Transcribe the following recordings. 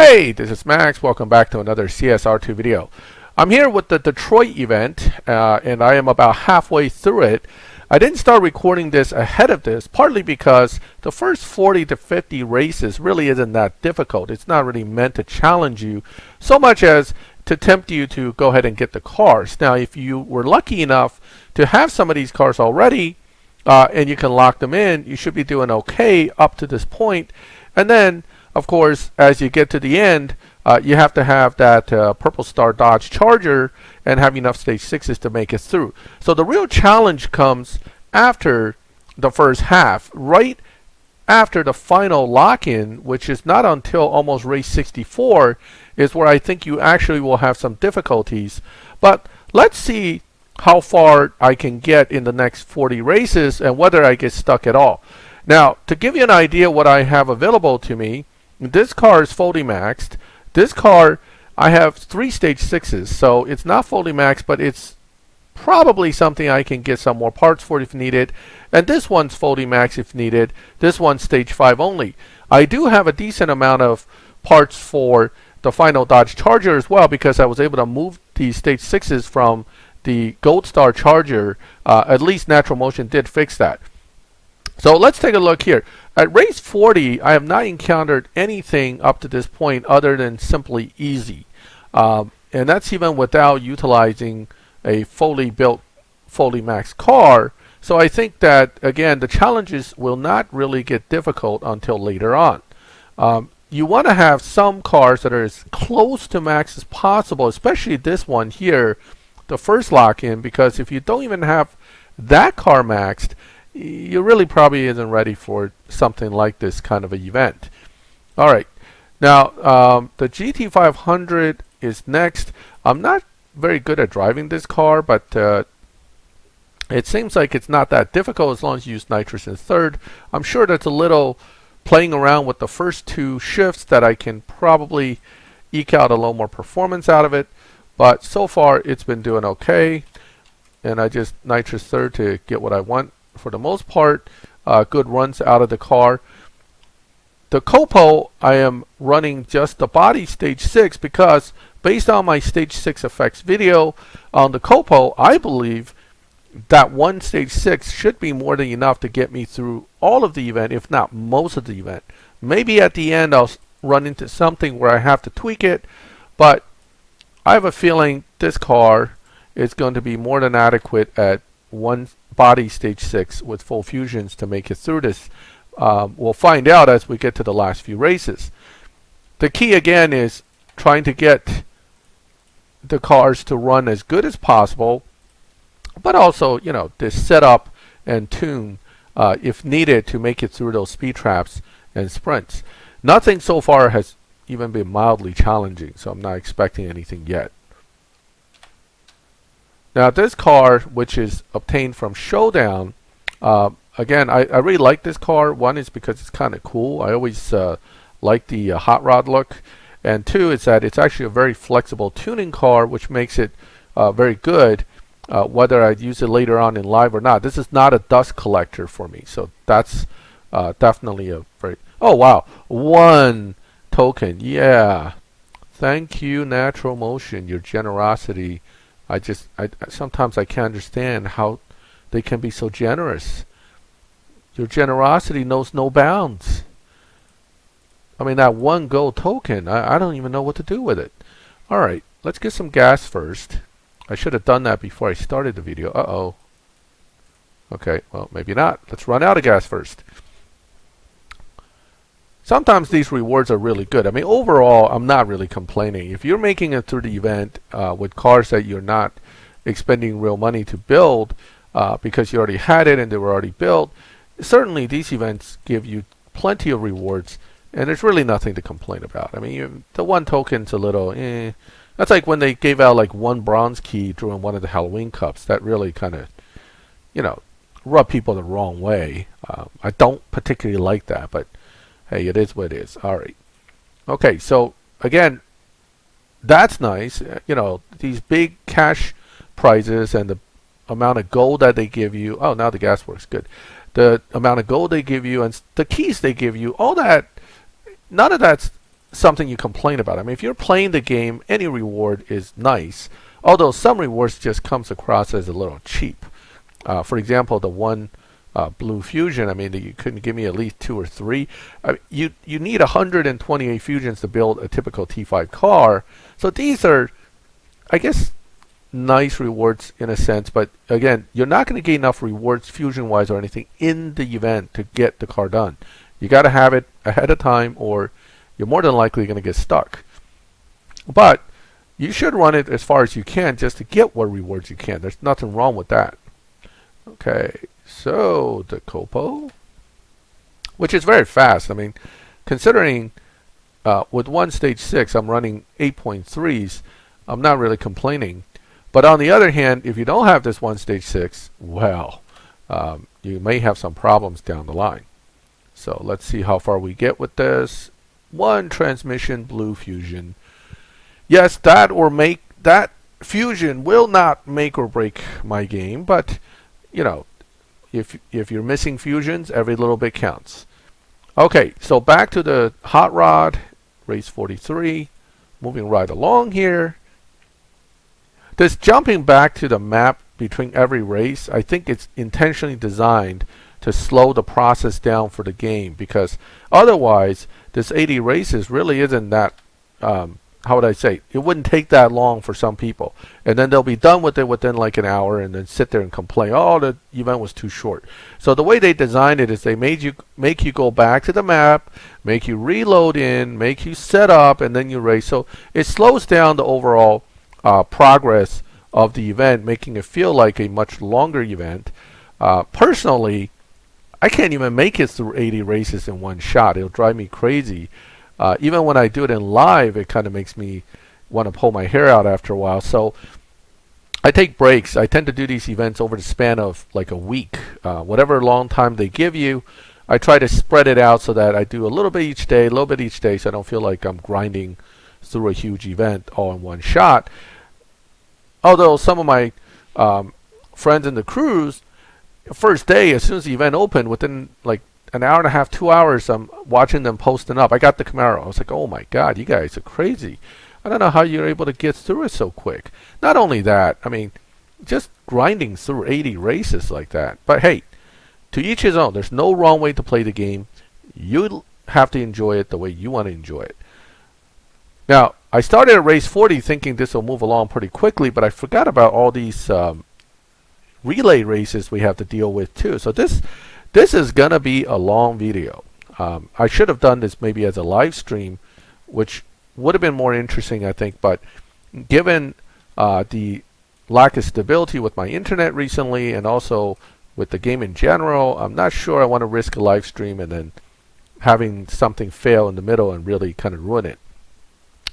Hey, this is Max. Welcome back to another CSR2 video. I'm here with the Detroit event, and I am about halfway through it. I didn't start recording this ahead of this, partly because the first 40 to 50 races really isn't that difficult. It's not really meant to challenge you so much as to tempt you to go ahead and get the cars. Now, if you were lucky enough to have some of these cars already, and you can lock them in, you should be doing okay up to this point. And then, of course, as you get to the end, you have to have that Purple Star Dodge Charger and have enough stage 6s to make it through. So the real challenge comes after the first half, right after the final lock-in, which is not until almost race 64, is where I think you actually will have some difficulties. But let's see how far I can get in the next 40 races and whether I get stuck at all. Now, to give you an idea what I have available to me, this car is fully maxed. This car, I have 3 stage 6s, so it's not fully maxed, but it's probably something I can get some more parts for if needed. And this one's fully maxed if needed. This one's stage 5 only. I do have a decent amount of parts for the final Dodge Charger as well, because I was able to move these stage 6s from the Gold Star Charger. At least Natural Motion did fix that. So let's take a look here. At race 40, I have not encountered anything up to this point other than simply easy. And that's even without utilizing a fully built, fully maxed car. So I think that, again, the challenges will not really get difficult until later on. You want to have some cars that are as close to max as possible, especially this one here, the first lock-in, because if you don't even have that car maxed, you really probably isn't ready for something like this kind of an event. Alright, now the GT500 is next. I'm not very good at driving this car, but it seems like it's not that difficult as long as you use Nitrous in third. I'm sure that's a little playing around with the first 2 shifts that I can probably eke out a little more performance out of it, but so far it's been doing okay, and I just Nitrous third to get what I want. For the most part, good runs out of the car. The Copo, I am running just the body stage 6 because based on my stage 6 effects video on the Copo, I believe that one stage 6 should be more than enough to get me through all of the event, if not most of the event. Maybe at the end I'll run into something where I have to tweak it, but I have a feeling this car is going to be more than adequate at one body stage 6 with full fusions to make it through this. We'll find out as we get to the last few races. The key again is trying to get the cars to run as good as possible, but also, you know, to set up and tune if needed to make it through those speed traps and sprints. Nothing so far has even been mildly challenging, so I'm not expecting anything yet. Now this car, which is obtained from Showdown, again, I really like this car. One is because it's kind of cool. I always like the hot rod look. And 2 is that it's actually a very flexible tuning car, which makes it very good, whether I use it later on in live or not. This is not a dust collector for me, so that's definitely a very... Oh, wow. 1 token. Yeah. Thank you, Natural Motion. Your generosity... sometimes I can't understand how they can be so generous. Your generosity knows no bounds. I mean, that 1 gold token, I don't even know what to do with it. Alright, let's get some gas first. I should have done that before I started the video. Uh-oh. Okay, well, maybe not. Let's run out of gas first. Sometimes these rewards are really good. I mean, overall, I'm not really complaining. If you're making it through the event with cars that you're not expending real money to build because you already had it and they were already built, certainly these events give you plenty of rewards, and there's really nothing to complain about. I mean, the 1 token's a little, That's like when they gave out like 1 bronze key during one of the Halloween Cups. That really kind of, you know, rubbed people the wrong way. I don't particularly like that, but hey, it is what it is. Alright. Okay, so again, that's nice. You know, these big cash prizes and the amount of gold that they give you. Oh, now the gas works good. The amount of gold they give you and the keys they give you, all that, none of that's something you complain about. I mean, if you're playing the game, any reward is nice, although some rewards just comes across as a little cheap. For example, the one blue fusion, I mean, you couldn't give me at least 2 or 3. You need 128 fusions to build a typical T5 car. So these are, I guess, nice rewards in a sense, but again, you're not going to get enough rewards fusion-wise or anything in the event to get the car done. You got to have it ahead of time, or you're more than likely going to get stuck. But you should run it as far as you can just to get what rewards you can. There's nothing wrong with that. Okay, so the Copo, which is very fast. I mean, considering with one stage 6, I'm running 8.3s, I'm not really complaining. But on the other hand, if you don't have this one stage 6, well, you may have some problems down the line. So let's see how far we get with this. One transmission blue fusion. Yes, that fusion will not make or break my game, but you know, if you're missing fusions, every little bit counts. Okay, so back to the hot rod, race 43, moving right along here. This jumping back to the map between every race, I think it's intentionally designed to slow the process down for the game, because otherwise this 80 races really isn't that, how would I say, it wouldn't take that long for some people, and then they'll be done with it within like an hour and then sit there and complain, oh, the event was too short. So the way they designed it is they make you go back to the map, make you reload in, make you set up, and then you race. So it slows down the overall progress of the event, making it feel like a much longer event. Personally, I can't even make it through 80 races in one shot. It'll drive me crazy. Even when I do it in live, it kind of makes me want to pull my hair out after a while. So I take breaks. I tend to do these events over the span of like a week. Whatever long time they give you, I try to spread it out so that I do a little bit each day, a little bit each day, so I don't feel like I'm grinding through a huge event all in one shot. Although some of my friends in the crews, first day, as soon as the event opened, within like an hour and a half, 2 hours, I'm watching them posting up. I got the Camaro. I was like, oh my God, you guys are crazy. I don't know how you're able to get through it so quick. Not only that, I mean, just grinding through 80 races like that. But hey, to each his own. There's no wrong way to play the game. You have to enjoy it the way you want to enjoy it. Now, I started at race 40 thinking this will move along pretty quickly, but I forgot about all these relay races we have to deal with too. So this is gonna be a long video. I should have done this maybe as a live stream, which would have been more interesting, I think. But given the lack of stability with my internet recently, and also with the game in general, I'm not sure I want to risk a live stream and then having something fail in the middle and really kind of ruin it.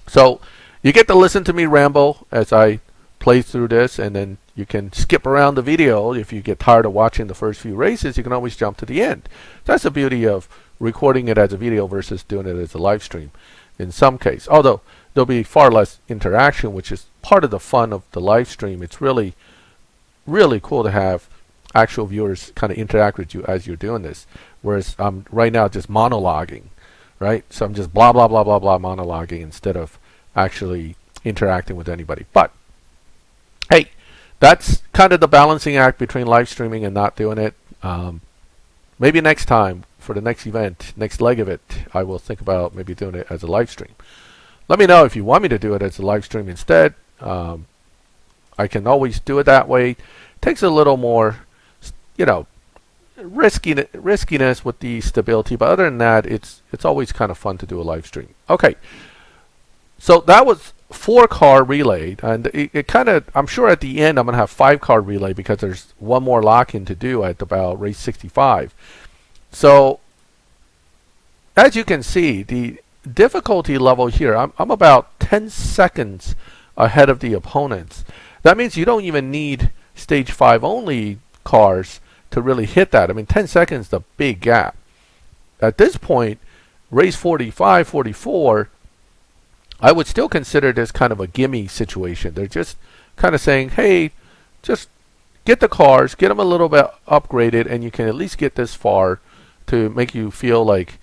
So you get to listen to me ramble as I play through this, and then you can skip around the video. If you get tired of watching the first few races, you can always jump to the end. That's the beauty of recording it as a video versus doing it as a live stream in some case. Although there'll be far less interaction, which is part of the fun of the live stream. It's really, really cool to have actual viewers kind of interact with you as you're doing this. Whereas I'm right now just monologuing, right? So I'm just blah, blah, blah, blah, blah monologuing instead of actually interacting with anybody. But hey, that's kind of the balancing act between live streaming and not doing it. Maybe next time for the next event, next leg of it, I will think about maybe doing it as a live stream. Let me know if you want me to do it as a live stream instead. I can always do it that way. It takes a little more, you know, riskiness with the stability, but other than that, it's always kind of fun to do a live stream. Okay, so that was 4-car relay, and it kind of, I'm sure at the end I'm gonna have 5-car relay because there's one more lock-in to do at about race 65. So as you can see, the difficulty level here, I'm about 10 seconds ahead of the opponents. That means you don't even need stage 5 only cars to really hit that. I mean, 10 seconds is a big gap. At this point, race 45, 44, I would still consider this kind of a gimme situation. They're just kind of saying, hey, just get the cars, get them a little bit upgraded, and you can at least get this far to make you feel like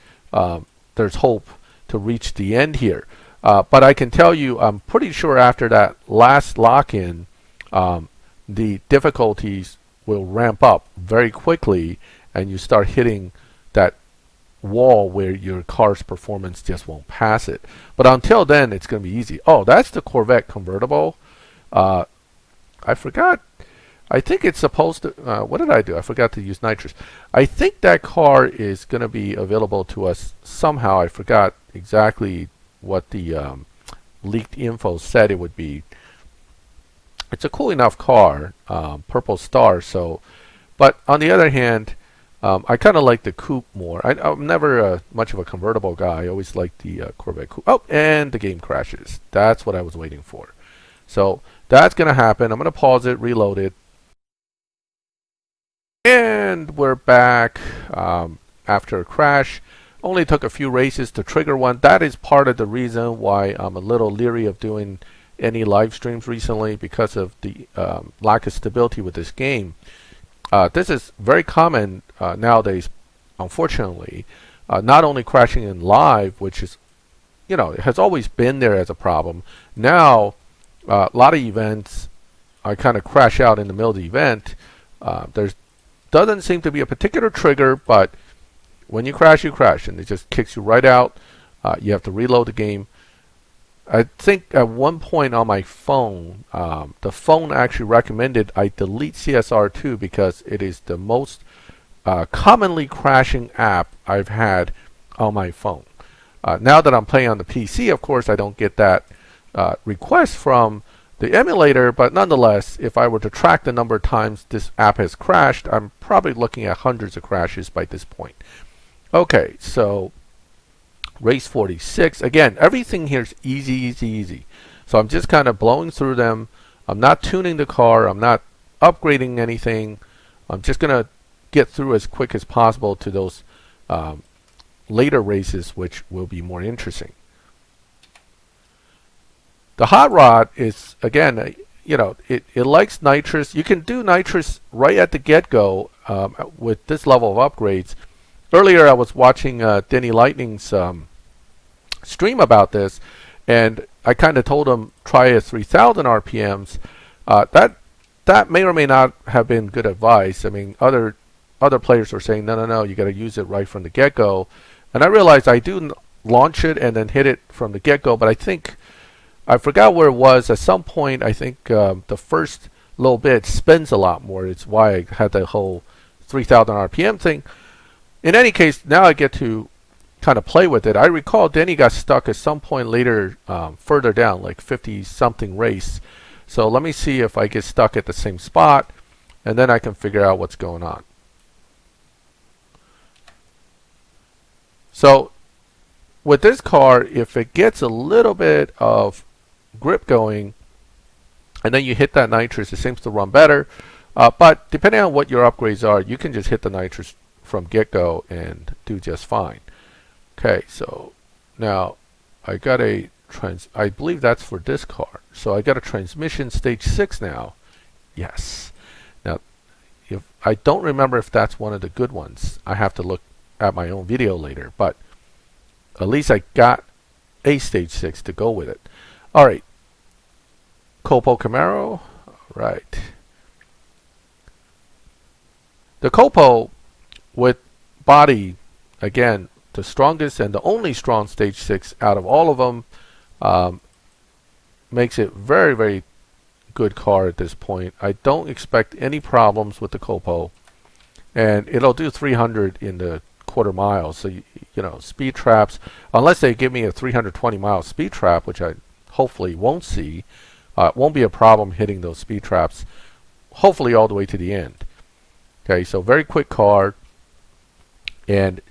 there's hope to reach the end here. But I can tell you, I'm pretty sure after that last lock-in, the difficulties will ramp up very quickly, and you start hitting that wall where your car's performance just won't pass it. But until then, it's going to be easy. Oh, that's the Corvette Convertible. I forgot. I think it's supposed to. What did I do? I forgot to use Nitrous. I think that car is going to be available to us somehow. I forgot exactly what the leaked info said it would be. It's a cool enough car, purple star. So, but on the other hand, I kind of like the coupe more. I'm never much of a convertible guy. I always like the Corvette coupe. Oh, and the game crashes. That's what I was waiting for. So that's going to happen. I'm going to pause it, reload it. And we're back after a crash. Only took a few races to trigger one. That is part of the reason why I'm a little leery of doing any live streams recently, because of the lack of stability with this game. This is very common nowadays, unfortunately. Not only crashing in live, which is, it has always been there as a problem. Now, a lot of events, I kind of crash out in the middle of the event. There's doesn't seem to be a particular trigger, but when you crash, and it just kicks you right out. You have to reload the game. I think at one point on my phone, the phone actually recommended I delete CSR2 because it is the most commonly crashing app I've had on my phone. Now that I'm playing on the PC, of course, I don't get that request from the emulator, but nonetheless, if I were to track the number of times this app has crashed, I'm probably looking at hundreds of crashes by this point. Okay, so race 46. Again, everything here is easy, easy, easy. So I'm just kind of blowing through them. I'm not tuning the car. I'm not upgrading anything. I'm just going to get through as quick as possible to those later races, which will be more interesting. The hot rod is, again, it likes nitrous. You can do nitrous right at the get-go with this level of upgrades. Earlier, I was watching Denny Lightning's stream about this, and I kind of told him try a 3,000 RPMs. That may or may not have been good advice. I mean, other players were saying, no, you got to use it right from the get-go. And I realized I do launch it and then hit it from the get-go, but I forgot where it was. At some point, I think the first little bit spins a lot more. It's why I had the whole 3,000 RPM thing. In any case, now I get to kind of play with it. I recall Denny got stuck at some point later, further down, like 50-something race. So let me see if I get stuck at the same spot, and then I can figure out what's going on. So with this car, if it gets a little bit of grip going, and then you hit that nitrous, it seems to run better. But depending on what your upgrades are, you can just hit the nitrous from get-go and do just fine. Okay, so now I got I believe that's for this car. So I got a transmission stage 6 now. Yes. Now, if I don't remember if that's one of the good ones. I have to look at my own video later, but at least I got a stage 6 to go with it. All right. Copo Camaro. Right. The Copo with body, again, the strongest and the only strong stage 6 out of all of them, makes it very, very good car at this point. I don't expect any problems with the Copo, and it'll do 300 in the quarter mile. So speed traps, unless they give me a 320-mile speed trap, which I hopefully won't see, won't be a problem hitting those speed traps, hopefully all the way to the end. Okay, so very quick car, and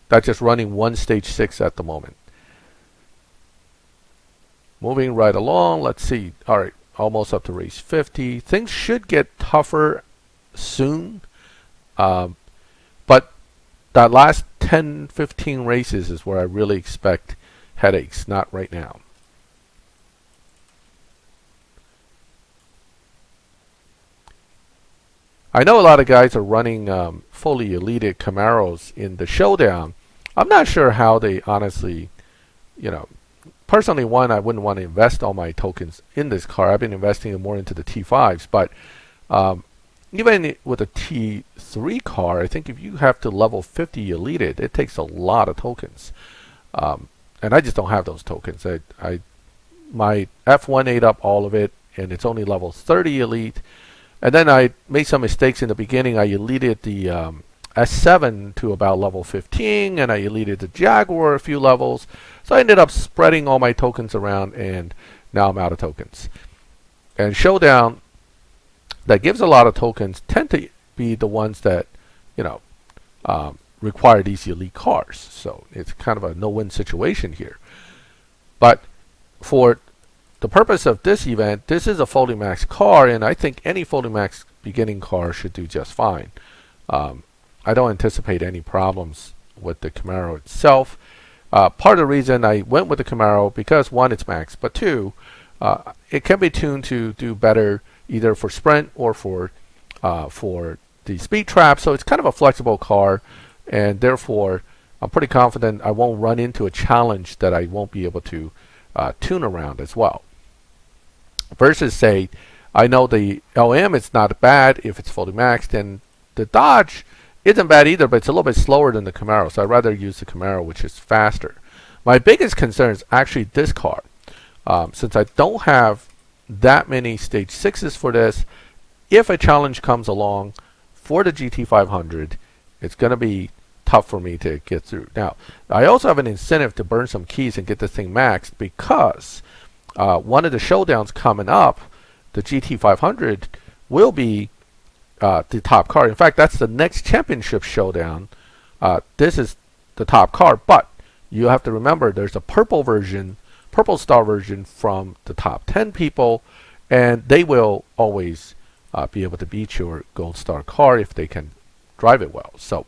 that's just running one stage 6 at the moment. Moving right along, let's see. All right, almost up to race 50. Things should get tougher soon, but that last 10-15 races is where I really expect headaches, not right now. I know a lot of guys are running fully elite Camaros in the showdown. I'm not sure how they honestly you know, personally, one, I wouldn't want to invest all my tokens in this car. I've been investing more into the T5s, but even with a T3 car, I think if you have to level 50 elite it, it takes a lot of tokens. And I just don't have those tokens. My F1 ate up all of it, and it's only level 30 elite. And then I made some mistakes in the beginning. I elited the S7 to about level 15, and I elited the Jaguar a few levels. So I ended up spreading all my tokens around, and now I'm out of tokens. And Showdown, that gives a lot of tokens, tend to be the ones that, you know, require these elite cars. So it's kind of a no-win situation here. But for the purpose of this event, this is a fully maxed car, and I think any fully maxed beginning car should do just fine. I don't anticipate any problems with the Camaro itself. Part of the reason I went with the Camaro, because one, it's maxed, but two, it can be tuned to do better either for sprint or for the speed trap. So it's kind of a flexible car, and therefore I'm pretty confident I won't run into a challenge that I won't be able to tune around as well. Versus, say, I know the LM is not bad if it's fully maxed, and the Dodge isn't bad either, but it's a little bit slower than the Camaro, so I'd rather use the Camaro, which is faster. My biggest concern is actually this car. Since I don't have that many stage 6s for this, if a challenge comes along for the GT500, it's going to be tough for me to get through. Now, I also have an incentive to burn some keys and get this thing maxed, because one of the showdowns coming up, the GT500, will be the top car. In fact, that's the next championship showdown. This is the top car, but you have to remember there's a purple star version from the top 10 people, and they will always be able to beat your gold star car if they can drive it well. So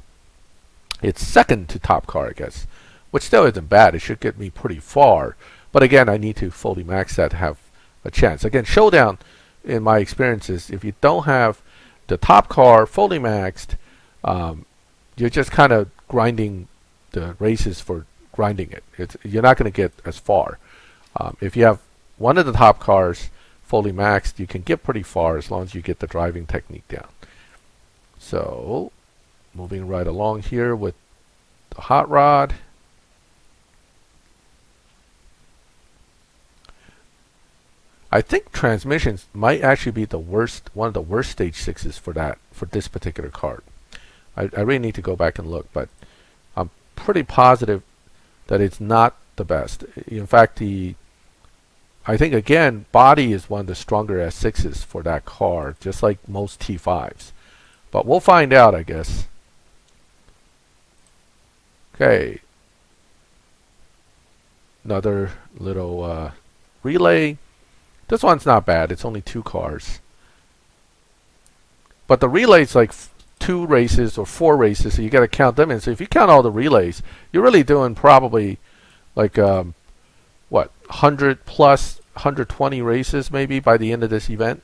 it's second to top car, I guess, which still isn't bad. It should get me pretty far, but again, I need to fully max that to have a chance. Again, showdown, in my experiences, if you don't have the top car fully maxed, you're just kind of grinding the races for grinding it. You're not going to get as far. If you have one of the top cars fully maxed, you can get pretty far as long as you get the driving technique down. So, moving right along here with the hot rod. I think transmissions might actually be one of the worst stage 6s for this particular card. I really need to go back and look, but I'm pretty positive that it's not the best. In fact, I think again, body is one of the stronger S6s for that car, just like most T5s. But we'll find out, I guess. Okay. Another little relay. This one's not bad. It's only 2 cars. But the relay's like 2 races or 4 races, so you got to count them in. So if you count all the relays, you're really doing probably like 100 plus 120 races maybe by the end of this event.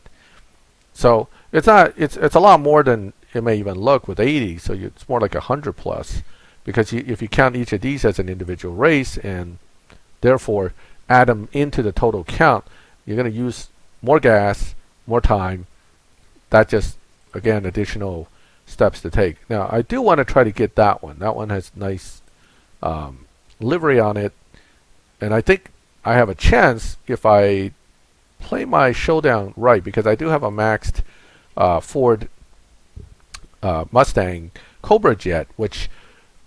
So it's a lot more than it may even look with 80. So it's more like 100 plus, because if you count each of these as an individual race and therefore add them into the total count, you're going to use more gas, more time. That just, again, additional steps to take. Now, I do want to try to get that one. That one has nice livery on it. And I think I have a chance if I play my showdown right, because I do have a maxed Ford Mustang Cobra Jet, which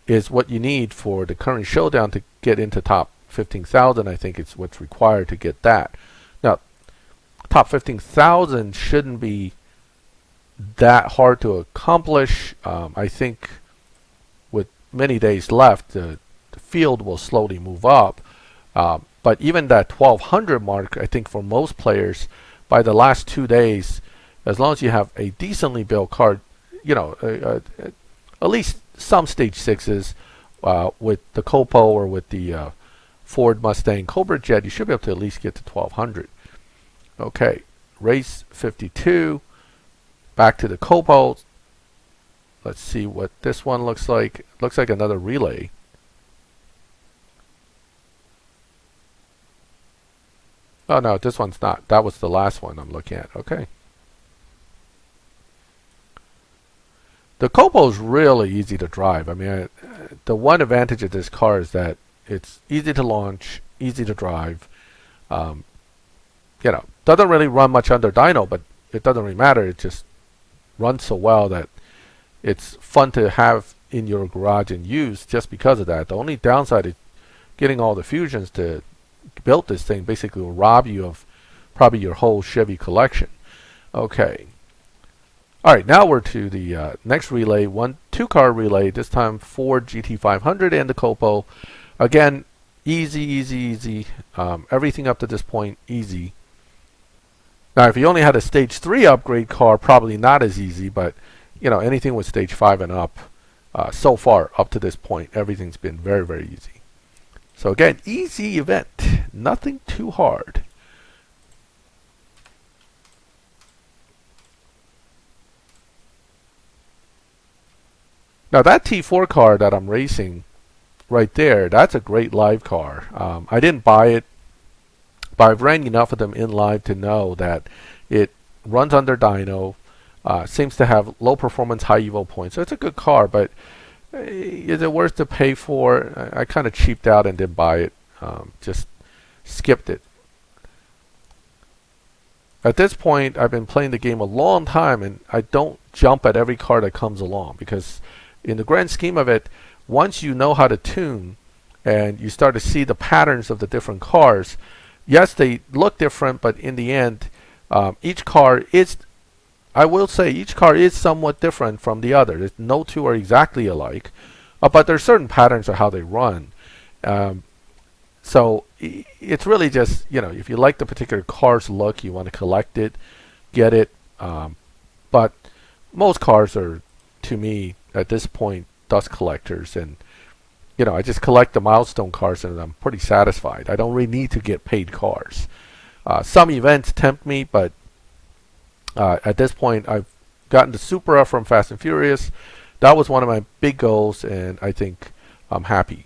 is what you need for the current showdown to get into top 15,000. I think it's what's required to get that. Now, top 15,000 shouldn't be that hard to accomplish. I think with many days left, the field will slowly move up. But even that 1200 mark, I think for most players, by the last 2 days, as long as you have a decently built car, you know, at least some stage 6s with the Copo or with the Ford Mustang Cobra Jet, you should be able to at least get to 1200. Okay, race 52. Back to the Copo. Let's see what this one looks like. Looks like another relay. Oh no, this one's not. That was the last one I'm looking at. Okay. The Copo is really easy to drive. I mean, the one advantage of this car is that it's easy to launch, easy to drive. Um, doesn't really run much under dyno, but it doesn't really matter. It just runs so well that it's fun to have in your garage and use just because of that. The only downside is getting all the fusions to build this thing basically will rob you of probably your whole Chevy collection. Okay. All right, now we're to the next relay, two car relay, this time Ford GT500 and the Copo. Again, easy. Everything up to this point, easy. Now, if you only had a stage 3 upgrade car, probably not as easy, but anything with stage 5 and up, so far up to this point, everything's been very, very easy. So again, easy event, nothing too hard. Now that T4 car that I'm racing right there, that's a great live car. I didn't buy it, but I've ran enough of them in live to know that it runs under dyno, seems to have low performance, high evo points. So it's a good car, but is it worth to pay for? I kind of cheaped out and didn't buy it. Just skipped it. At this point, I've been playing the game a long time, and I don't jump at every car that comes along, because in the grand scheme of it, once you know how to tune and you start to see the patterns of the different cars, yes, they look different, but in the end, each car is, I will say, each car is somewhat different from the other. No two are exactly alike, but there's certain patterns of how they run. So it's really just, if you like the particular car's look, you want to collect it, get it. But most cars are, to me, at this point, dust collectors. And, I just collect the milestone cars and I'm pretty satisfied. I don't really need to get paid cars. Some events tempt me, but at this point, I've gotten the Supra from Fast and Furious. That was one of my big goals, and I think I'm happy.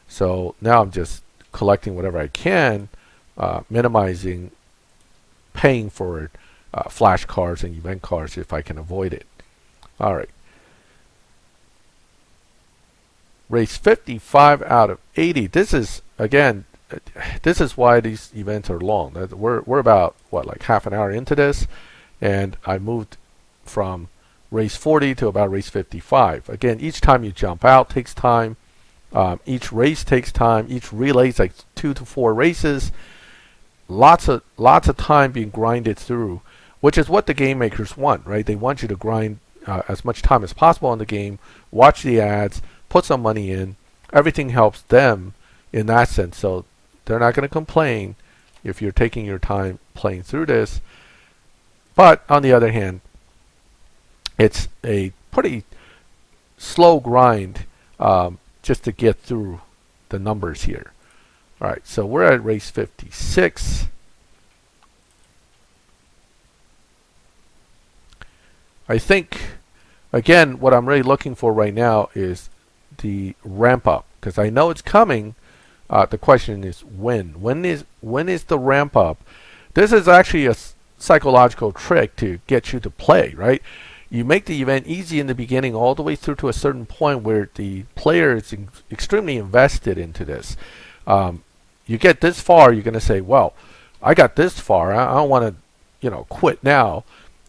So now I'm just collecting whatever I can, minimizing paying for flash cars and event cars if I can avoid it. All right. Race 55 out of 80. This is, again, this is why these events are long. We're about, like half an hour into this, and I moved from race 40 to about race 55. Again, each time you jump out takes time. Each race takes time. Each relay is like 2 to 4 races. Lots of time being grinded through, which is what the game makers want, right? They want you to grind as much time as possible on the game, watch the ads, put some money in. Everything helps them in that sense, so they're not going to complain if you're taking your time playing through this. But on the other hand, it's a pretty slow grind just to get through the numbers here. All right, so we're at race 56. I think, again, what I'm really looking for right now is the ramp up, because I know it's coming. The question is when. When is the ramp up? This is actually a psychological trick to get you to play, right? You make the event easy in the beginning all the way through to a certain point where the player is extremely invested into this. You get this far, you're going to say, well, I got this far. I don't want to, quit now.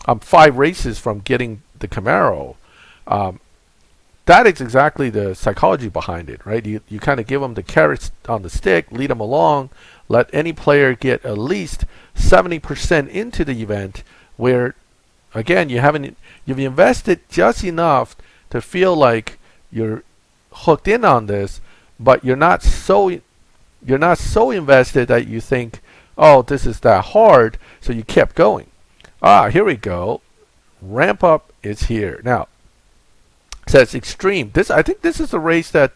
I'm 5 races from getting the Camaro. That is exactly the psychology behind it, right? You kind of give them the carrots on the stick, lead them along, let any player get at least 70% into the event where, again, you've invested just enough to feel like you're hooked in on this, but you're not so invested that you think, oh, this is that hard, so you kept going. Here we go. Ramp up is here. Now, it says extreme. I think this is the race that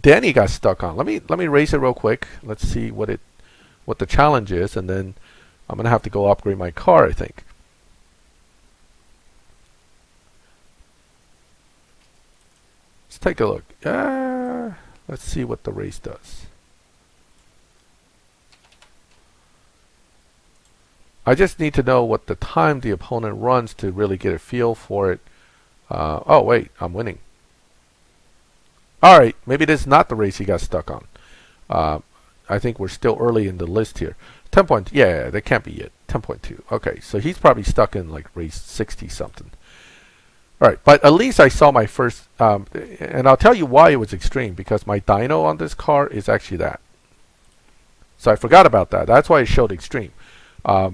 Danny got stuck on. Let me race it real quick. Let's see what the challenge is, and then I'm gonna have to go upgrade my car, I think. Let's take a look. Let's see what the race does. I just need to know what the time the opponent runs to really get a feel for it. Oh wait, I'm winning. Alright, maybe this is not the race he got stuck on. I think we're still early in the list here. 10 point, yeah, that can't be it. 10.2. Okay, so he's probably stuck in like race 60 something. Alright, but at least I saw my first, and I'll tell you why it was extreme, because my dyno on this car is actually that. So I forgot about that. That's why it showed extreme. I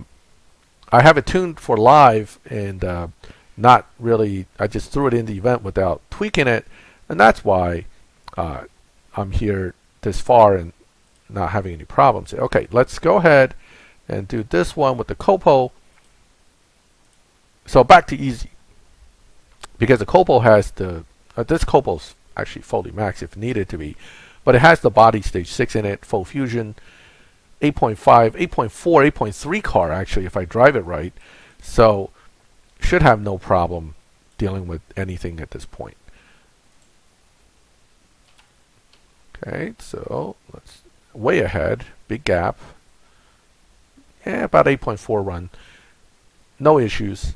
have it tuned for live and not really, I just threw it in the event without tweaking it, and that's why I'm here this far and not having any problems. Okay, let's go ahead and do this one with the Copo. So back to easy, because the Copo has the this Copo's actually fully max if needed to be, but it has the body stage 6 in it, full fusion, 8.5, 8.4, 8.3 car actually if I drive it right, so should have no problem dealing with anything at this point. Okay, so let's way ahead, big gap. Yeah, about 8.4 run. No issues.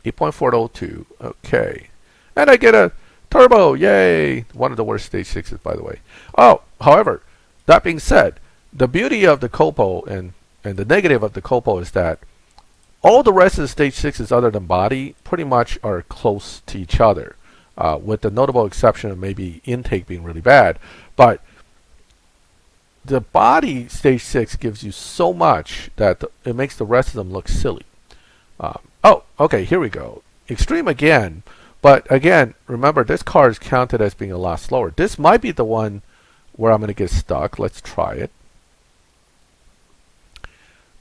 8.402. Okay. And I get a turbo. Yay! One of the worst stage 6s, by the way. Oh, however, that being said, the beauty of the Copo and the negative of the Copo is that all the rest of the stage 6s other than body pretty much are close to each other. With the notable exception of maybe intake being really bad. But the body stage 6 gives you so much that it makes the rest of them look silly. Oh, okay, here we go. Extreme again. But again, remember, this car is counted as being a lot slower. This might be the one where I'm going to get stuck. Let's try it.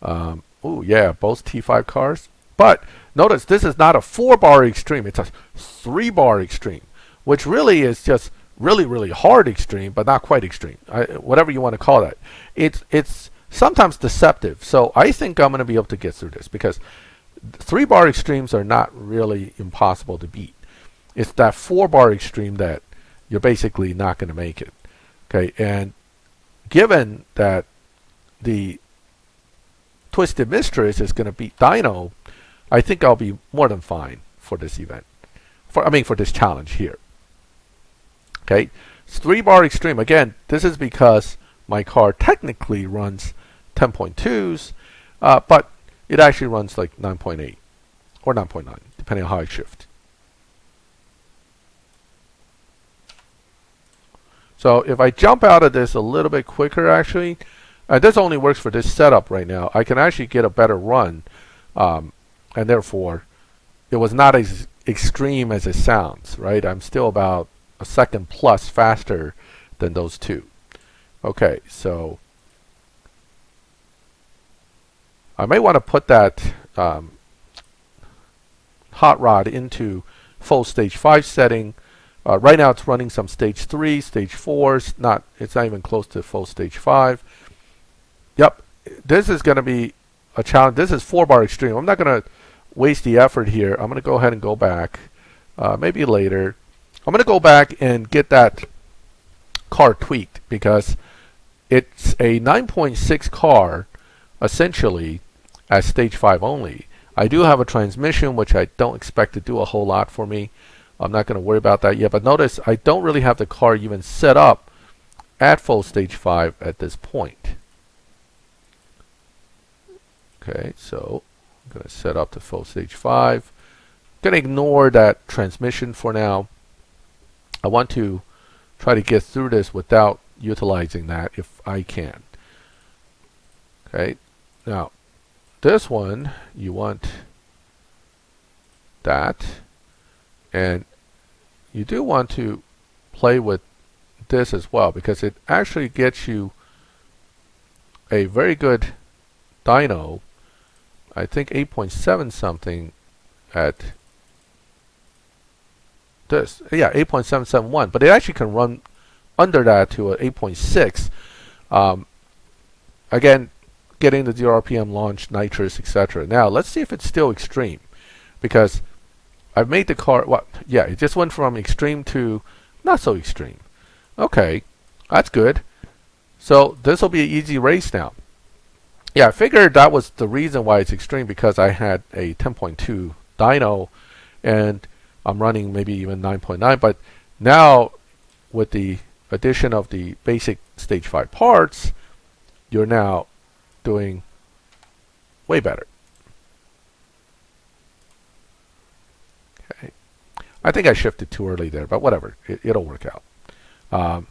Oh, yeah, both T5 cars. But notice this is not a 4-bar extreme. It's a 3-bar extreme, which really is just really hard extreme, but not quite extreme. Whatever you want to call that. It's sometimes deceptive. So I think I'm going to be able to get through this because 3-bar extremes are not really impossible to beat. It's that 4-bar extreme that you're basically not going to make it. Okay, and given that the Twisted Mistress is going to beat Dyno, I think I'll be more than fine for this event. For this challenge here. Okay, it's 3-bar extreme. Again, this is because my car technically runs 10.2s, but it actually runs like 9.8 or 9.9, depending on how I shift. So if I jump out of this a little bit quicker, actually, this only works for this setup right now, I can actually get a better run, and therefore, it was not as extreme as it sounds, right? I'm still about a second plus faster than those two. Okay, so I may want to put that hot rod into full stage 5 setting. Right now it's running some stage 3, stage 4. It's not even close to full stage 5. Yep, this is going to be a challenge. This is 4-bar extreme. I'm not going to waste the effort here. I'm going to go ahead and go back. Maybe later. I'm going to go back and get that car tweaked because it's a 9.6 car essentially at stage 5 only. I do have a transmission which I don't expect to do a whole lot for me. I'm not going to worry about that yet, but notice I don't really have the car even set up at full stage 5 at this point. Okay, so I'm going to set up to full stage 5. I'm going to ignore that transmission for now. I want to try to get through this without utilizing that if I can. Okay, now this one you want that, and you do want to play with this as well because it actually gets you a very good dyno. I think 8.7 something at this. Yeah, 8.771, but it actually can run under that to a 8.6. Again, getting the 0 RPM launch, nitrous, etc. Now, let's see if it's still extreme because I've made the car, yeah, it just went from extreme to not so extreme. Okay, that's good. So this will be an easy race now. Yeah, I figured that was the reason why it's extreme, because I had a 10.2 dyno and I'm running maybe even 9.9, but now with the addition of the basic stage 5 parts, you're now doing way better. Okay. I think I shifted too early there, but whatever, it'll work out.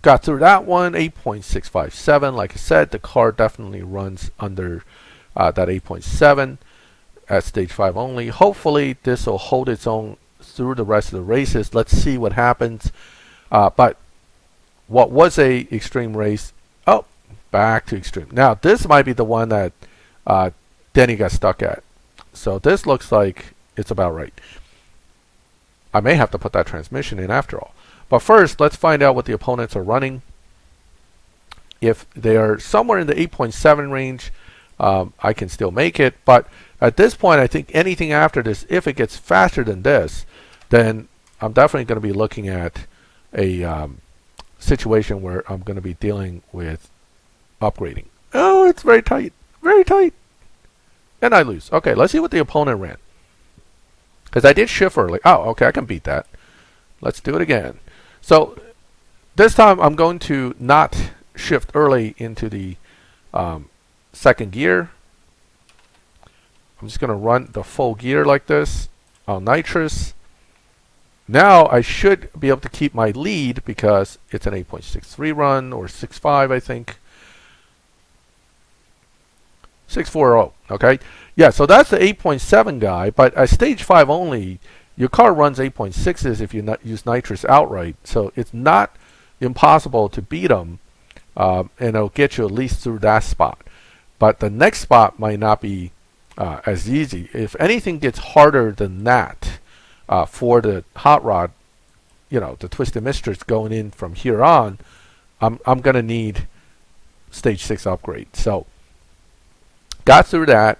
Got through that one, 8.657. Like I said, the car definitely runs under that 8.7 at stage 5 only. Hopefully this will hold its own through the rest of the races. Let's see what happens. But what was a extreme race, oh, back to extreme. Now this might be the one that Denny got stuck at. So this looks like it's about right. I may have to put that transmission in after all. But first, let's find out what the opponents are running. If they are somewhere in the 8.7 range, I can still make it. But at this point, I think anything after this, if it gets faster than this, then I'm definitely going to be looking at a situation where I'm going to be dealing with upgrading. Oh, it's very tight. Very tight. And I lose. Okay, let's see what the opponent ran. Because I did shift early. Oh, okay, I can beat that. Let's do it again. So this time I'm going to not shift early into the second gear. I'm just going to run the full gear like this on Nitrous. Now I should be able to keep my lead because it's an 8.63 run, or 6.5 I think. 6.40, okay? Yeah, so that's the 8.7 guy, but at stage 5 only, your car runs 8.6s if you use Nitrous outright, so it's not impossible to beat them, and it'll get you at least through that spot. But the next spot might not be as easy. If anything gets harder than that for the hot rod, you know, the Twisted Mistress going in from here on, I'm going to need stage 6 upgrade. So got through that.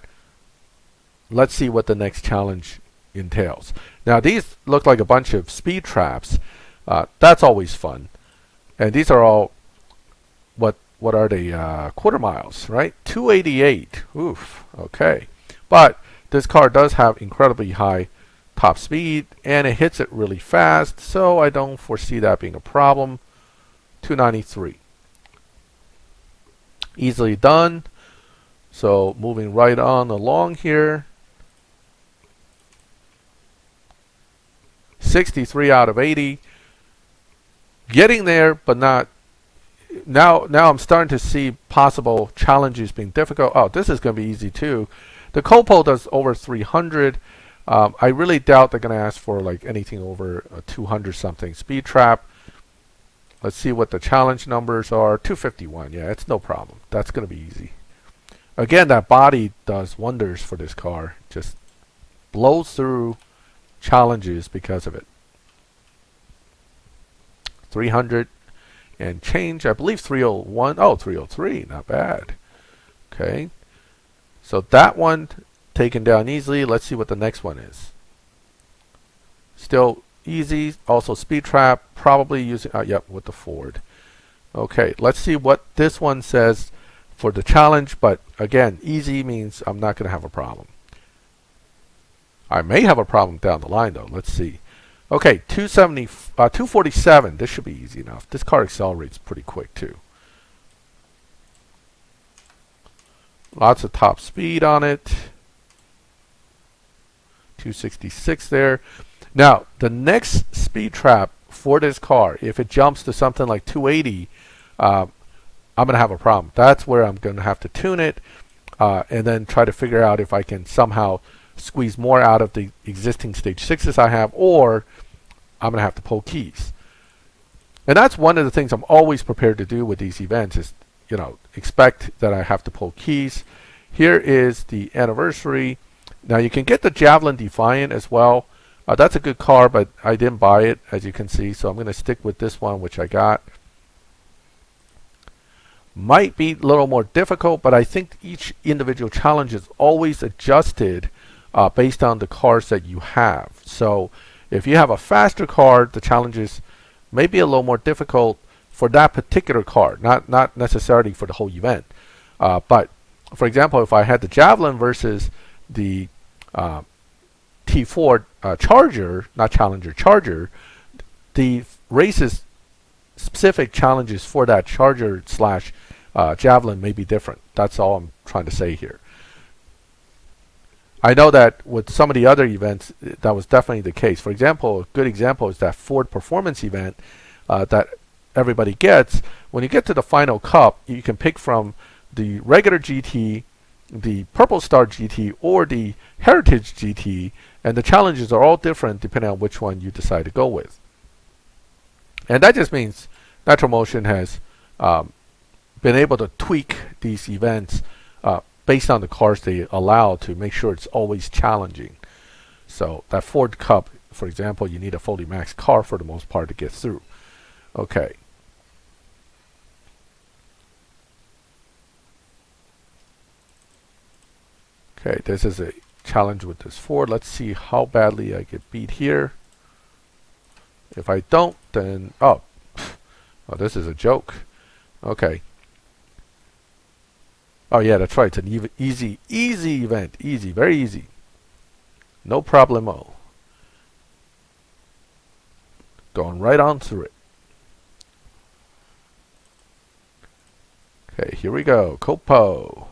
Let's see what the next challenge entails. Now these look like a bunch of speed traps. That's always fun. And these are all, what are they, quarter miles, right? 288. Oof. Okay. But this car does have incredibly high top speed and it hits it really fast, so I don't foresee that being a problem. 293. Easily done. So moving right on along here. 63 out of 80. Getting there, but not. Now I'm starting to see possible challenges being difficult. Oh, this is going to be easy too. The Copo does over 300. I really doubt they're going to ask for like anything over a 200 something speed trap. Let's see what the challenge numbers are. 251. Yeah, it's no problem. That's going to be easy. Again, that body does wonders for this car. Just blows through challenges because of it. 300 and change. I believe 301. Oh, 303. Not bad. Okay. So that one taken down easily. Let's see what the next one is. Still easy. Also speed trap. Probably using, yep, with the Ford. Okay. Let's see what this one says for the challenge. But again, easy means I'm not going to have a problem. I may have a problem down the line though. Let's see. Okay, 247. This should be easy enough. This car accelerates pretty quick too. Lots of top speed on it. 266 there. Now, the next speed trap for this car, if it jumps to something like 280, I'm going to have a problem. That's where I'm going to have to tune it and then try to figure out if I can somehow squeeze more out of the existing stage 6s I have, or I'm going to have to pull keys. And that's one of the things I'm always prepared to do with these events is, you know, expect that I have to pull keys. Here is the anniversary. Now you can get the Javelin Defiant as well. That's a good car, but I didn't buy it, as you can see, so I'm going to stick with this one, which I got. Might be a little more difficult, but I think each individual challenge is always adjusted based on the cars that you have. So if you have a faster car, the challenges may be a little more difficult for that particular car, not necessarily for the whole event. But for example, if I had the Javelin versus the T4 Charger, not Challenger, Charger, the races specific challenges for that Charger slash Javelin may be different. That's all I'm trying to say here. I know that with some of the other events, that was definitely the case. For example, a good example is that Ford Performance event that everybody gets. When you get to the final cup, you can pick from the regular GT, the Purple Star GT, or the Heritage GT, and the challenges are all different depending on which one you decide to go with. And that just means NitroMotion has been able to tweak these events based on the cars they allow to make sure it's always challenging. So that Ford Cup, for example, you need a fully maxed car for the most part to get through. Okay. Okay, this is a challenge with this Ford. Let's see how badly I get beat here. If I don't, then oh, this is a joke. Okay. Oh yeah, that's right. It's an easy event. Easy, very easy. No problemo. Going right on through it. Okay, here we go. Copo.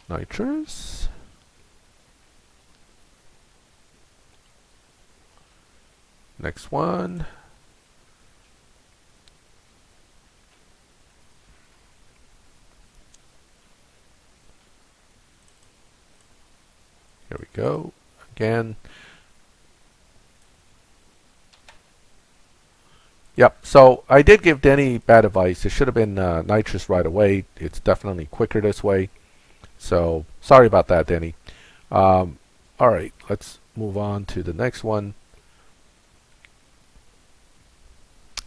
Nitrous. Next one. Here we go. Again. Yep, so I did give Denny bad advice. It should have been Nitrous right away. It's definitely quicker this way. So, sorry about that, Denny. Alright, let's move on to the next one.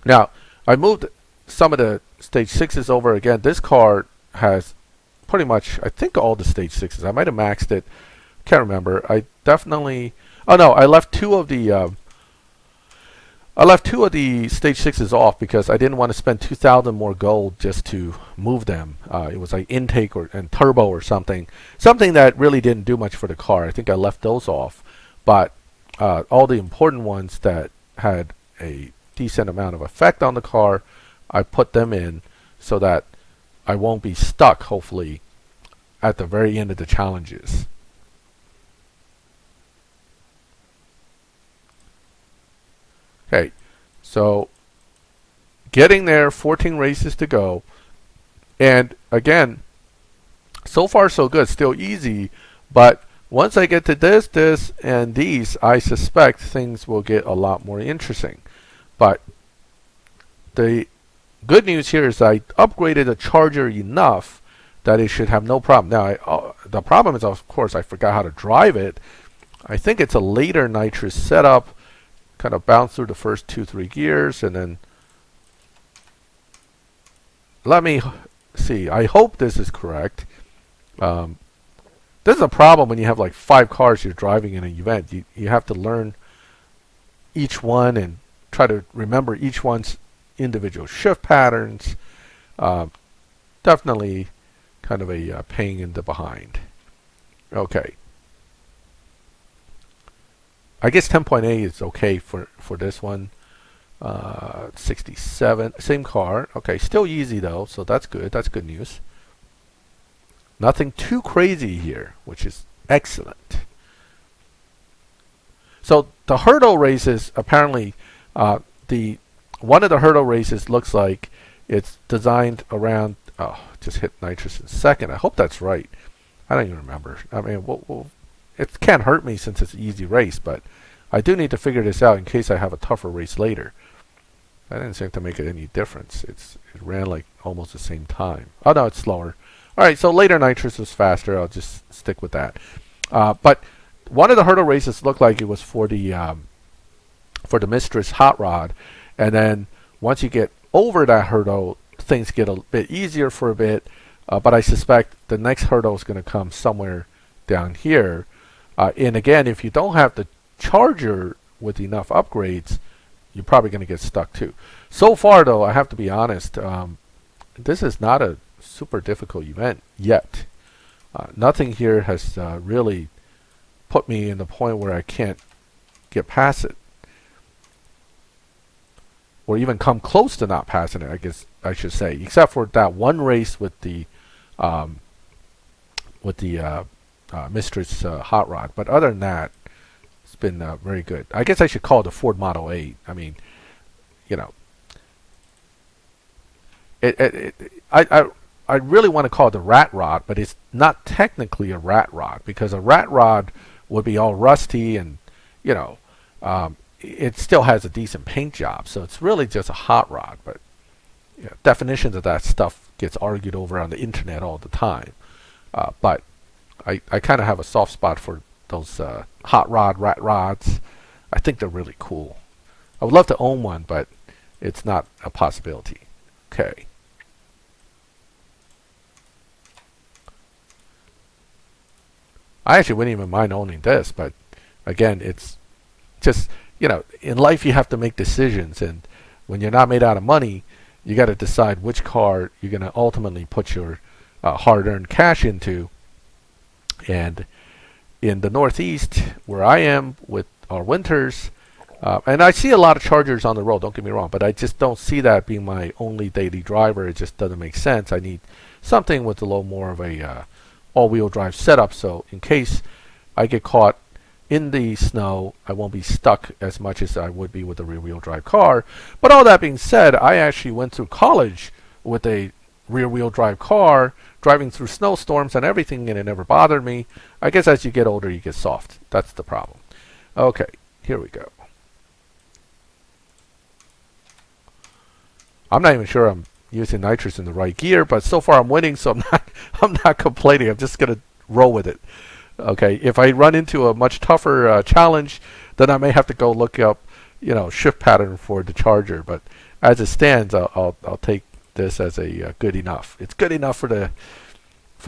Now, I moved some of the stage 6s over again. This car has pretty much, I think, all the stage 6s. I might have maxed it. Can't remember. I definitely... Oh no, I left two of the stage 6s off because I didn't want to spend 2,000 more gold just to move them. It was like intake and turbo or something that really didn't do much for the car. I think I left those off, but all the important ones that had a decent amount of effect on the car, I put them in so that I won't be stuck, hopefully, at the very end of the challenges. Okay, so getting there, 14 races to go, and again, so far so good, still easy, but once I get to this, and these, I suspect things will get a lot more interesting. But the good news here is I upgraded the Charger enough that it should have no problem. Now, the problem is, of course, I forgot how to drive it. I think it's a later Nitrous setup. Kind of bounce through the first 2-3 gears, and then let me see. I hope this is correct. This is a problem when you have like 5 cars you're driving in an event. You have to learn each one and try to remember each one's individual shift patterns. Definitely kind of a pain in the behind. Okay. I guess 10.8 is okay for this one. 67, same car. Okay, still easy though, so that's good. That's good news. Nothing too crazy here, which is excellent. So the hurdle races, apparently, one of the hurdle races looks like it's designed around. Oh, just hit Nitrous in second. I hope that's right. I don't even remember. I mean, it can't hurt me since it's an easy race, but I do need to figure this out in case I have a tougher race later. I didn't seem to make it any difference. It ran like almost the same time. Oh no, it's slower. Alright, so later Nitrous was faster. I'll just stick with that. But one of the hurdle races looked like it was for the Mistress hot rod, and then once you get over that hurdle, things get a bit easier for a bit. But I suspect the next hurdle is going to come somewhere down here. And again, if you don't have the Charger with enough upgrades, you're probably going to get stuck too. So far, though, I have to be honest, this is not a super difficult event yet. Nothing here has really put me in the point where I can't get past it, or even come close to not passing it, I guess I should say, except for that one race with the Mistress hot rod. But other than that, it's been very good. I guess I should call it the Ford Model 8. I mean, you know, I really want to call it the rat rod, but it's not technically a rat rod, because a rat rod would be all rusty and, you know, it still has a decent paint job. So it's really just a hot rod. But you know, definitions of that stuff gets argued over on the internet all the time. But I kind of have a soft spot for those hot rod rat rods. I think they're really cool. I would love to own one, but it's not a possibility. Okay. I actually wouldn't even mind owning this, but again, it's just, you know, in life you have to make decisions, and when you're not made out of money, you got to decide which car you're going to ultimately put your hard-earned cash into. And in the Northeast, where I am with our winters, and I see a lot of Chargers on the road, don't get me wrong, but I just don't see that being my only daily driver. It just doesn't make sense. I need something with a little more of a all-wheel drive setup, so in case I get caught in the snow, I won't be stuck as much as I would be with a rear-wheel drive car. But all that being said, I actually went through college with a rear-wheel drive car, driving through snowstorms and everything, and it never bothered me. I guess as you get older, you get soft. That's the problem. Okay, here we go. I'm not even sure I'm using Nitrous in the right gear, but so far I'm winning, so I'm not complaining. I'm just gonna roll with it. Okay, if I run into a much tougher challenge, then I may have to go look up, you know, shift pattern for the Charger. But as it stands, I'll take this as a good enough. It's good enough for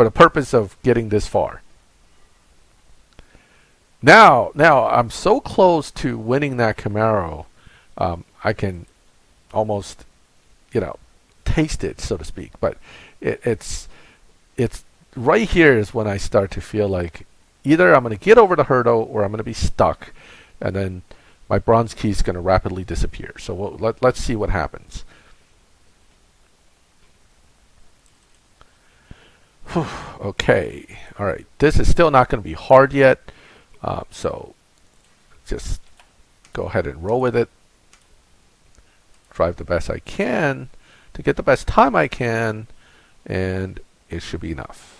the purpose of getting this far. Now I'm so close to winning that Camaro, I can almost, you know, taste it, so to speak. But it's right here is when I start to feel like either I'm going to get over the hurdle or I'm going to be stuck, and then my bronze key is going to rapidly disappear. So let's see what happens. Okay, all right. This is still not going to be hard yet, so just go ahead and roll with it. Drive the best I can to get the best time I can, and it should be enough.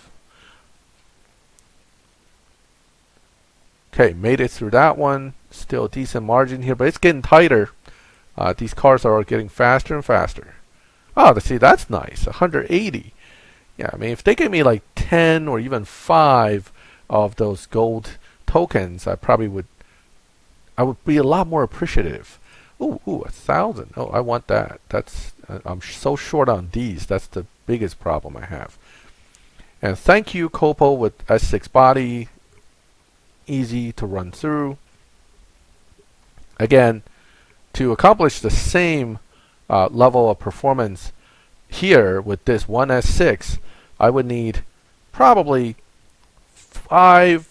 Okay, made it through that one. Still a decent margin here, but it's getting tighter. These cars are getting faster and faster. Oh, see, that's nice. 180. Yeah, I mean, if they gave me like 10 or even 5 of those gold tokens, I would be a lot more appreciative. Ooh, 1,000. Oh, I want that. That's I'm so short on these. That's the biggest problem I have. And thank you, Copo, with S6 body. Easy to run through. Again, to accomplish the same level of performance here with this one S6, I would need probably five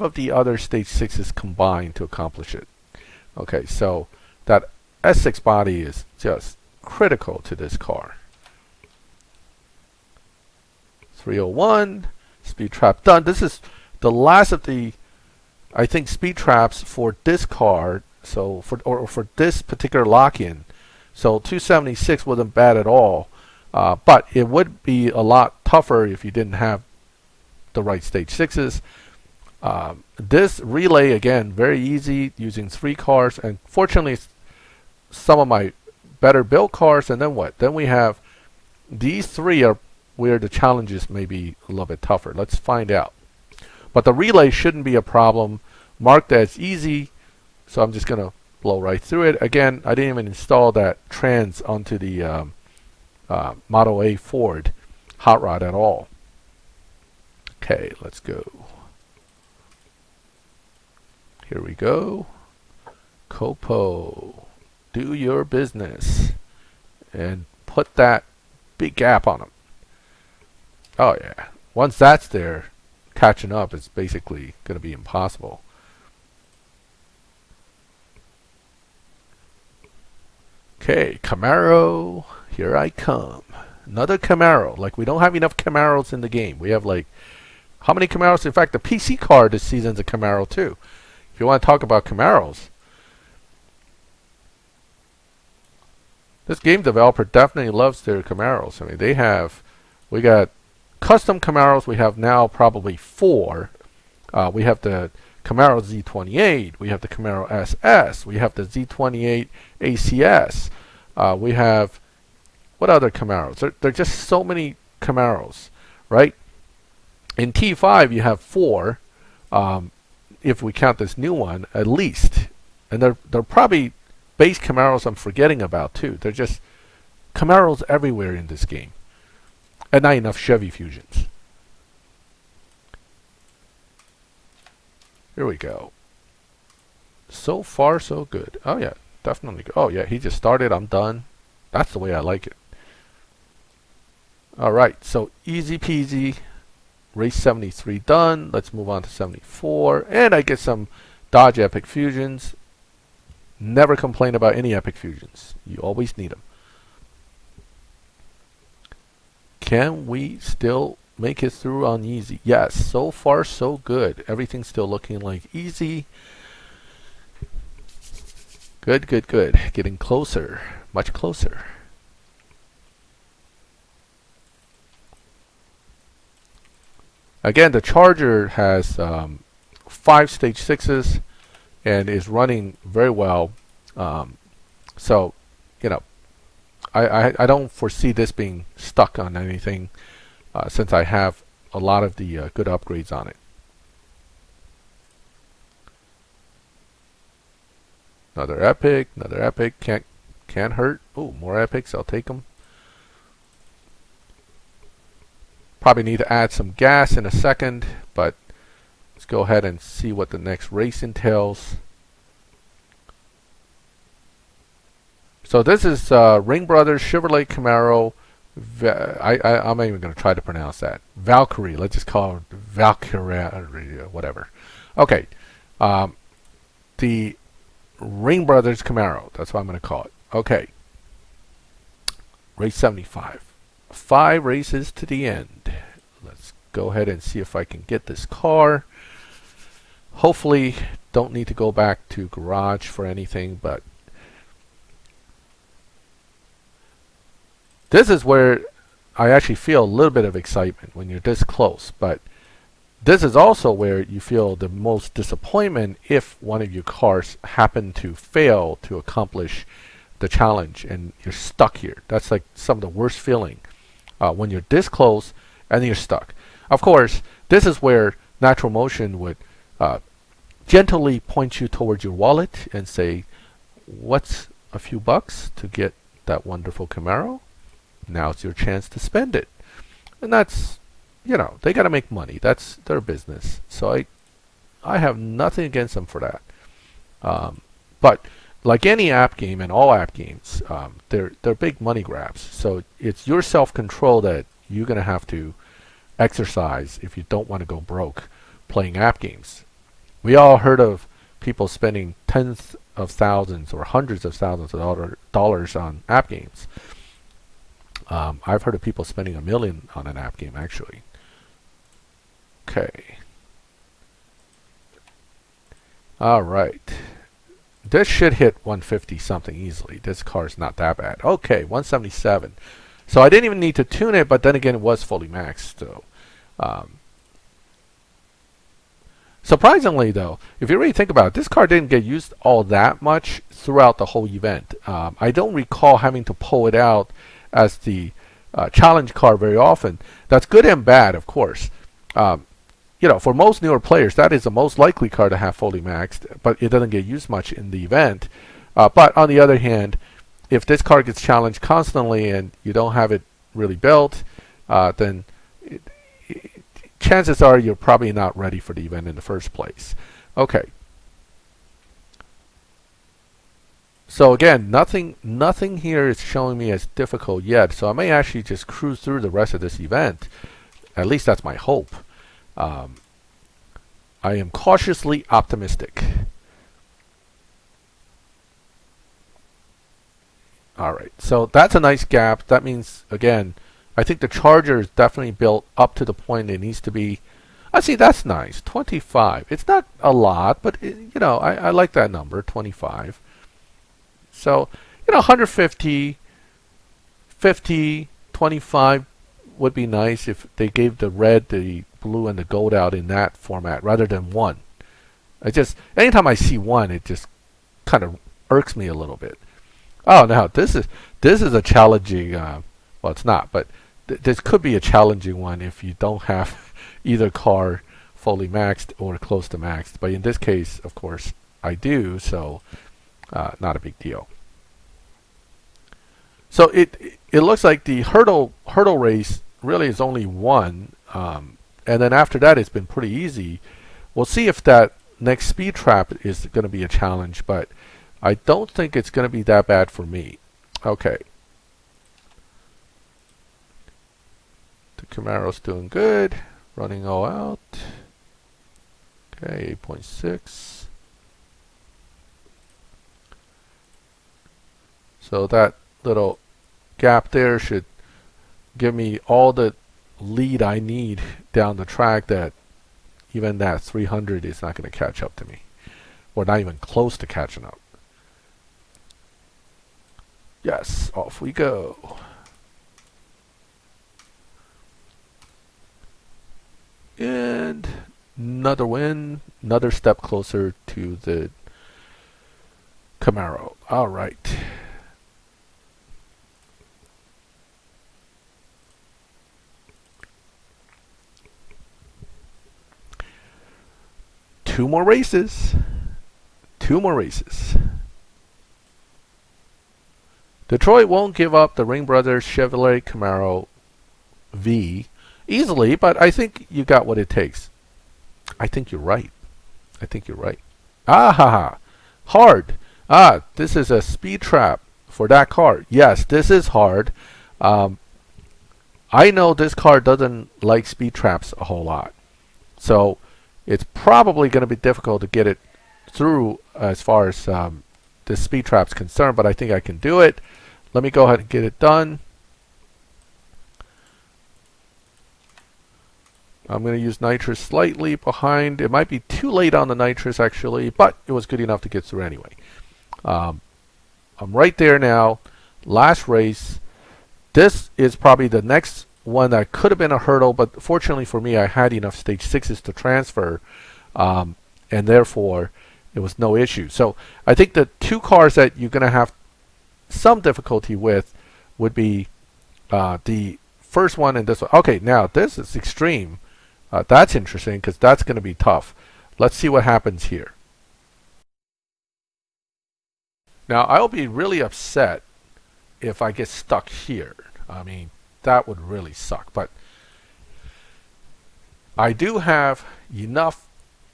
of the other stage 6s combined to accomplish it. Okay, so that S6 body is just critical to this car. 301, speed trap done. This is the last of the, I think, speed traps for this car. So for this particular lock-in. So 276 wasn't bad at all, but it would be a lot tougher if you didn't have the right stage 6s. This relay, again, very easy using 3 cars, and fortunately some of my better built cars. And then what? Then we have these 3 are where the challenges may be a little bit tougher. Let's find out. But the relay shouldn't be a problem. Marked as easy, so I'm just gonna blow right through it. Again, I didn't even install that trans onto the Model A Ford hot rod at all. Okay, let's go. Here we go. Copo, do your business and put that big gap on them. Oh yeah, once that's there, catching up is basically going to be impossible. Okay, Camaro, here I come. Another Camaro. Like, we don't have enough Camaros in the game. We have like, how many Camaros? In fact, the PC car this season's a Camaro too. If you want to talk about Camaros, this game developer definitely loves their Camaros. I mean, we got custom Camaros. We have now probably 4. We have the Camaro Z28. We have the Camaro SS. We have the Z28 ACS. We have, what other Camaros? There are just so many Camaros, right? In T5, you have 4, if we count this new one, at least. And they're probably base Camaros I'm forgetting about, too. They're just Camaros everywhere in this game. And not enough Chevy Fusions. Here we go. So far, so good. Oh, yeah. Definitely. Oh, yeah. He just started. I'm done. That's the way I like it. All right. So, easy peasy. Race 73 done. Let's move on to 74. And I get some Dodge Epic Fusions. Never complain about any Epic Fusions. You always need them. Can we still make it through on easy? Yes. So far, so good. Everything's still looking like easy. Good, good, good. Getting closer. Much closer. Again, the Charger has 5 stage 6s and is running very well. So, you know, I don't foresee this being stuck on anything since I have a lot of the good upgrades on it. Another epic, can't hurt. Oh, more epics, I'll take them. Probably need to add some gas in a second, but let's go ahead and see what the next race entails. So this is Ring Brothers Chevrolet Camaro. I'm not even going to try to pronounce that. Valkyrie. Let's just call it Valkyrja, whatever. Okay. The Ring Brothers Camaro. That's what I'm going to call it. Okay. Race 75. 5 races to the end. Let's go ahead and see if I can get this car. Hopefully, don't need to go back to garage for anything, but this is where I actually feel a little bit of excitement when you're this close, but this is also where you feel the most disappointment if one of your cars happen to fail to accomplish the challenge and you're stuck here. That's like some of the worst feeling when you're this close and you're stuck. Of course, this is where Natural Motion would gently point you towards your wallet and say, what's a few bucks to get that wonderful Camaro? Now's your chance to spend it. And that's, you know, they got to make money. That's their business. So I have nothing against them for that. But like any app game and all app games, they're big money grabs. So it's your self-control that you're going to have to exercise if you don't want to go broke playing app games. We all heard of people spending tens of thousands or hundreds of thousands of dollars on app games. I've heard of people spending $1 million on an app game, actually. Okay. All right. This should hit 150 something easily. This car is not that bad. Okay, 177. So I didn't even need to tune it, but then again, it was fully maxed. So, surprisingly, though, if you really think about it, this car didn't get used all that much throughout the whole event. I don't recall having to pull it out as the challenge car very often. That's good and bad, of course. You know, for most newer players, that is the most likely car to have fully maxed, but it doesn't get used much in the event. But on the other hand, if this car gets challenged constantly and you don't have it really built, then chances are you're probably not ready for the event in the first place. Okay. So again, nothing here is showing me as difficult yet. So I may actually just cruise through the rest of this event. At least that's my hope. Um, I am cautiously optimistic. Alright, so that's a nice gap. That means, again, I think the charger is definitely built up to the point it needs to be. I see, that's nice. 25. It's not a lot, but I like that number, 25. So, 150, 50, 25 would be nice if they gave the red, the blue, and the gold out in that format rather than one. Anytime I see one, it just kind of irks me a little bit. Oh, now this is a challenging. Well, it's not, but this could be a challenging one if you don't have either car fully maxed or close to maxed. But in this case, of course, I do, so not a big deal. So it looks like the hurdle race really is only one, and then after that, it's been pretty easy. We'll see if that next speed trap is going to be a challenge, but I don't think it's going to be that bad for me. Okay. The Camaro's doing good. Running all out. Okay, 8.6. So that little gap there should give me all the lead I need down the track that even that 300 is not going to catch up to me. Or not even close to catching up. Yes, off we go. And another win, another step closer to the Camaro. All right. Two more races. Detroit won't give up the Ring Brothers Chevrolet Camaro V easily, but I think you got what it takes. I think you're right. Ah ha ha. Hard. This is a speed trap for that car. Yes, this is hard. I know this car doesn't like speed traps a whole lot. So it's probably going to be difficult to get it through as far as the speed trap's concerned, but I think I can do it. Let me go ahead and get it done. I'm going to use Nitrous slightly behind. It might be too late on the Nitrous actually, but it was good enough to get through anyway. I'm right there now. Last race. This is probably the next one that could have been a hurdle, but fortunately for me, I had enough stage 6s to transfer, and therefore it was no issue. So I think the two cars that you're going to have some difficulty with would be the first one and this one. Okay, now this is extreme. That's interesting because that's going to be tough. Let's see what happens here. Now I'll be really upset if I get stuck here. I mean, that would really suck. But I do have enough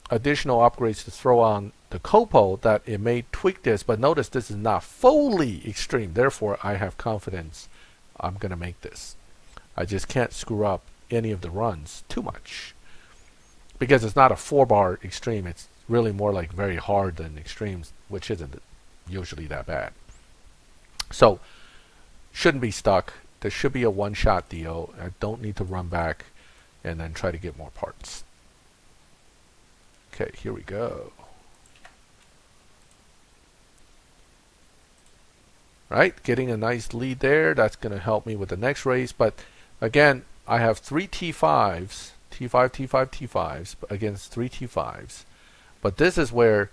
additional upgrades to throw on the Copo that it may tweak this, but notice this is not fully extreme. Therefore, I have confidence I'm going to make this. I just can't screw up any of the runs too much. Because it's not a 4-bar extreme. It's really more like very hard than extremes, which isn't usually that bad. So, shouldn't be stuck. There should be a one-shot deal. I don't need to run back and then try to get more parts. Okay, here we go. Right, getting a nice lead there. That's going to help me with the next race. But again, I have 3 T5s, T5, T5, T5s against 3 T5s. But this is where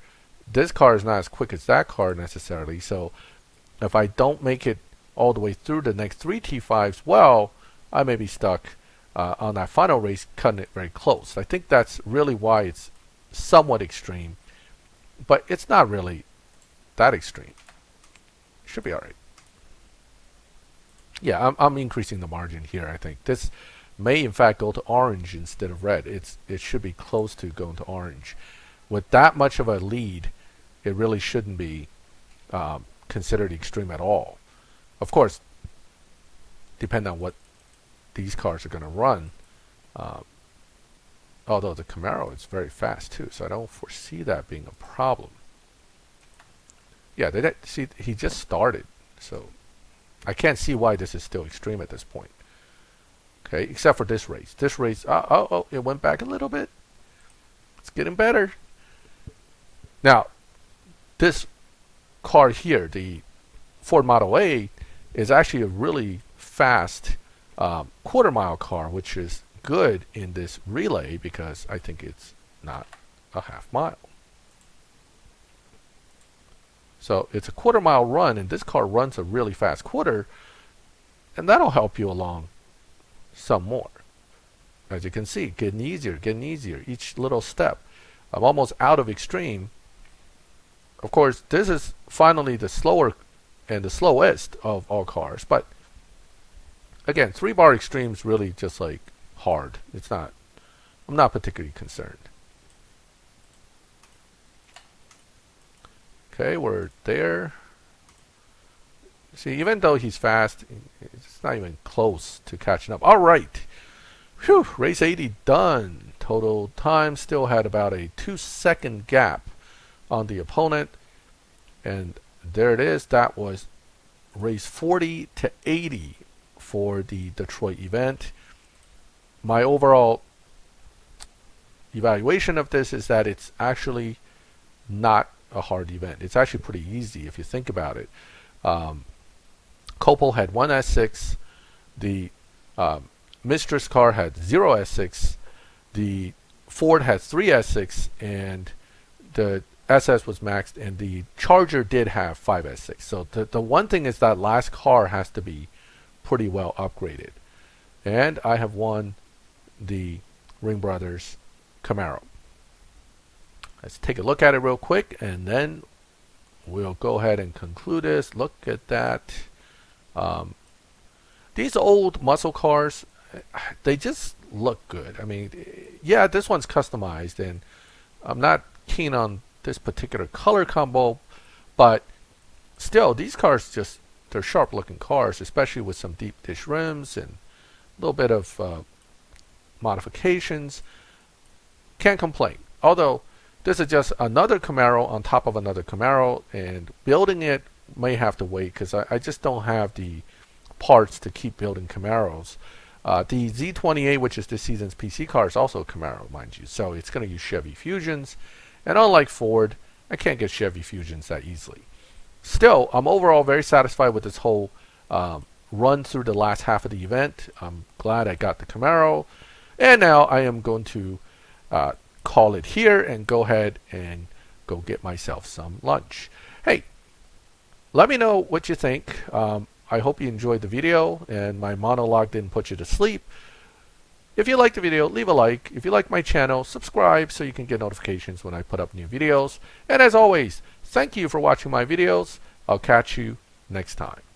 this car is not as quick as that car necessarily. So if I don't make it all the way through the next 3 T5s, well, I may be stuck on that final race, cutting it very close. I think that's really why it's somewhat extreme. But it's not really that extreme. Should be alright. Yeah, I'm increasing the margin here, I think. This may in fact go to orange instead of red. It should be close to going to orange. With that much of a lead, it really shouldn't be considered extreme at all. Of course, depending on what these cars are going to run. Although the Camaro is very fast too, so I don't foresee that being a problem. Yeah, see, he just started, so I can't see why this is still extreme at this point. Okay, except for this race. This race, it went back a little bit. It's getting better. Now, this car here, the Ford Model A, is actually a really fast quarter-mile car, which is good in this relay because I think it's not a half mile. So it's a quarter-mile run, and this car runs a really fast quarter, and that'll help you along some more. As you can see, getting easier each little step. I'm almost out of extreme. Of course, this is finally the slower and the slowest of all cars, but again, 3-bar extreme is really just like hard. It's not, I'm not particularly concerned. Okay, we're there. See, even though he's fast, it's not even close to catching up. All right. Whew, race 80 done. Total time still had about a 2-second gap on the opponent. And there it is. That was race 40 to 80 for the Detroit event. My overall evaluation of this is that it's actually not a hard event. It's actually pretty easy if you think about it. Copo had 1 S6. The Mistress car had 0 S6. The Ford had 3 S6, and the SS was maxed, and the Charger did have 5 S6. So the one thing is that last car has to be pretty well upgraded. And I have won the Ring Brothers Camaro. Let's take a look at it real quick, and then we'll go ahead and conclude this. Look at that. These old muscle cars, they just look good. I mean, yeah, this one's customized, and I'm not keen on this particular color combo, but still, these cars just, they're sharp looking cars, especially with some deep dish rims and a little bit of modifications. Can't complain. Although this is just another Camaro on top of another Camaro, and building it may have to wait because I just don't have the parts to keep building Camaros. The Z28, which is this season's PC car, is also a Camaro, mind you, so it's going to use Chevy Fusions, and unlike Ford, I can't get Chevy Fusions that easily. Still, I'm overall very satisfied with this whole run through the last half of the event. I'm glad I got the Camaro, and now I am going to call it here and go ahead and go get myself some lunch. Hey, let me know what you think. I hope you enjoyed the video and my monologue didn't put you to sleep. If you liked the video, leave a like. If you like my channel, subscribe so you can get notifications when I put up new videos. And as always, thank you for watching my videos. I'll catch you next time.